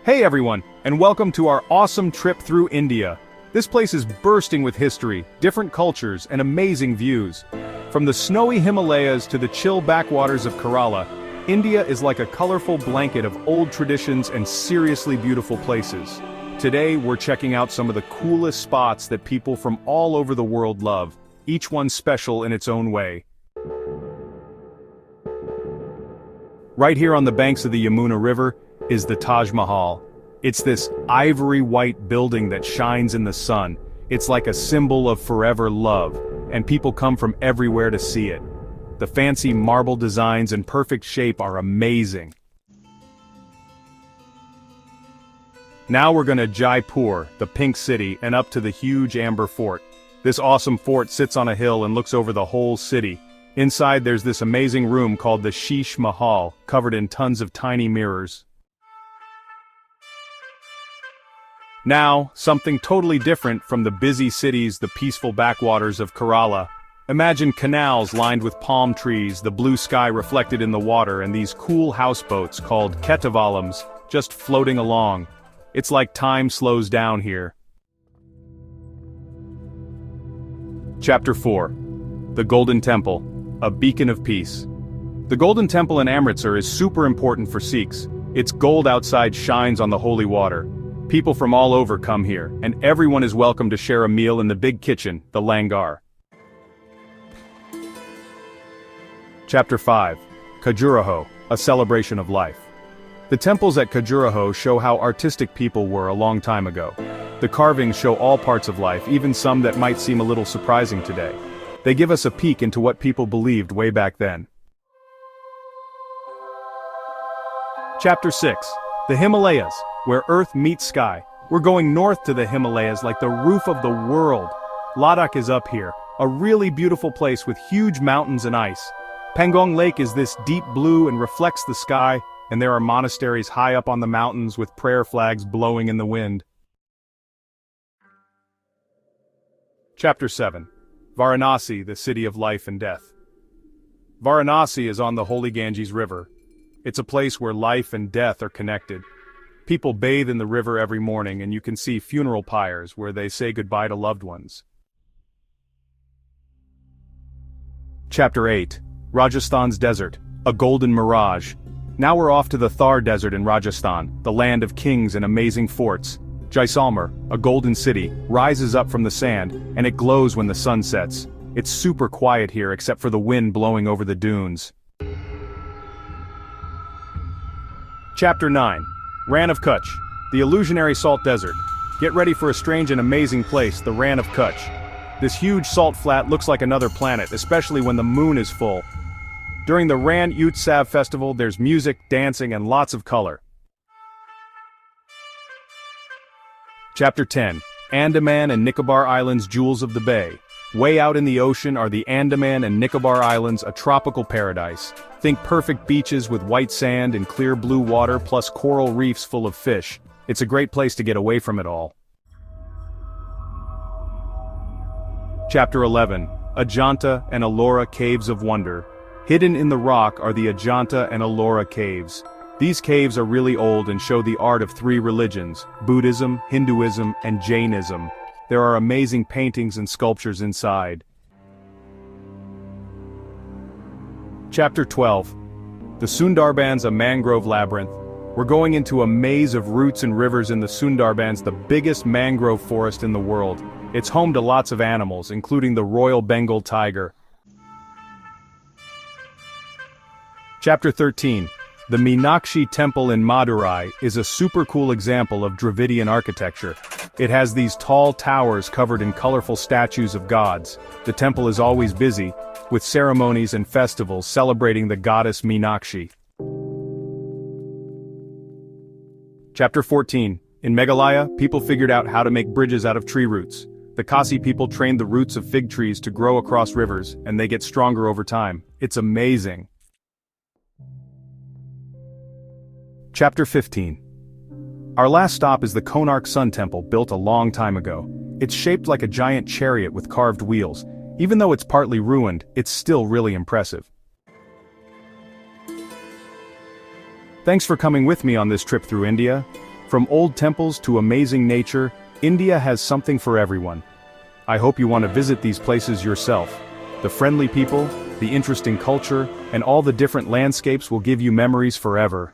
Hey everyone, and welcome to our awesome trip through India. This place is bursting with history, different cultures, and amazing views. From the snowy Himalayas to the chill backwaters of Kerala, India is like a colorful blanket of old traditions and seriously beautiful places. Today, we're checking out some of the coolest spots that people from all over the world love, each one special in its own way. Right here on the banks of the Yamuna River is the Taj Mahal. It's this ivory-white building that shines in the sun. It's like a symbol of forever love, and people come from everywhere to see it. The fancy marble designs and perfect shape are amazing. Now we're gonna Jaipur, the pink city, and up to the huge amber fort. This awesome fort sits on a hill and looks over the whole city. Inside there's this amazing room called the Sheesh Mahal, covered in tons of tiny mirrors. Now, something totally different from the busy cities, the peaceful backwaters of Kerala. Imagine canals lined with palm trees, the blue sky reflected in the water, and these cool houseboats called captivates just floating along. It's like time slows down here. Chapter 4. The Golden Temple, a beacon of peace. The Golden Temple in Amritsar is super important for Sikhs. Its gold outside shines on the holy water. People from all over come here, and everyone is welcome to share a meal in the big kitchen, the langar. Chapter 5. Kajuraho, a celebration of life. The temples at Kajuraho show how artistic people were a long time ago. The carvings show all parts of life, even some that might seem a little surprising today. They give us a peek into what people believed way back then. Chapter 6. The Himalayas, where earth meets sky. We're going north to the Himalayas like the roof of the world. Ladakh is up here, a really beautiful place with huge mountains and ice. Pangong Lake is this deep blue and reflects the sky, and there are monasteries high up on the mountains with prayer flags blowing in the wind. Chapter 7. Varanasi, the city of life and death. Varanasi is on the holy Ganges River. It's a place where life and death are connected. People bathe in the river every morning, and you can see funeral pyres where they say goodbye to loved ones. Chapter 8. Rajasthan's desert, a golden mirage. Now we're off to the Thar Desert in Rajasthan, the land of kings and amazing forts. Jaisalmer, a golden city, rises up from the sand, and it glows when the sun sets. It's super quiet here except for the wind blowing over the dunes. Chapter 9. Rann of Kutch, the illusionary salt desert. Get ready for a strange and amazing place, the Rann of Kutch. This huge salt flat looks like another planet, especially when the moon is full. During the Rann Utsav festival, there's music, dancing, and lots of color. Chapter 10. Andaman and Nicobar Islands, Jewels of the Bay. Way out in the ocean are the Andaman and Nicobar Islands, a tropical paradise. Think perfect beaches with white sand and clear blue water plus coral reefs full of fish. It's a great place to get away from it all. Chapter 11. Ajanta and Ellora Caves of Wonder. Hidden in the rock are the Ajanta and Ellora Caves. These caves are really old and show the art of three religions, Buddhism, Hinduism, and Jainism. There are amazing paintings and sculptures inside. Chapter 12. The Sundarbans, a mangrove labyrinth. We're going into a maze of roots and rivers in the Sundarbans, the biggest mangrove forest in the world. It's home to lots of animals, including the Royal Bengal tiger. Chapter 13. The Minakshi Temple in Madurai is a super cool example of Dravidian architecture. It has these tall towers covered in colorful statues of gods. The temple is always busy, with ceremonies and festivals celebrating the goddess Minakshi. Chapter 14. In Meghalaya, people figured out how to make bridges out of tree roots. The Khasi people trained the roots of fig trees to grow across rivers, and they get stronger over time. It's amazing. Chapter 15. Our last stop is the Conark Sun Temple, built a long time ago. It's shaped like a giant chariot with carved wheels. Even though it's partly ruined, it's still really impressive. Thanks for coming with me on this trip through India. From old temples to amazing nature, India has something for everyone. I hope you want to visit these places yourself. The friendly people, the interesting culture, and all the different landscapes will give you memories forever.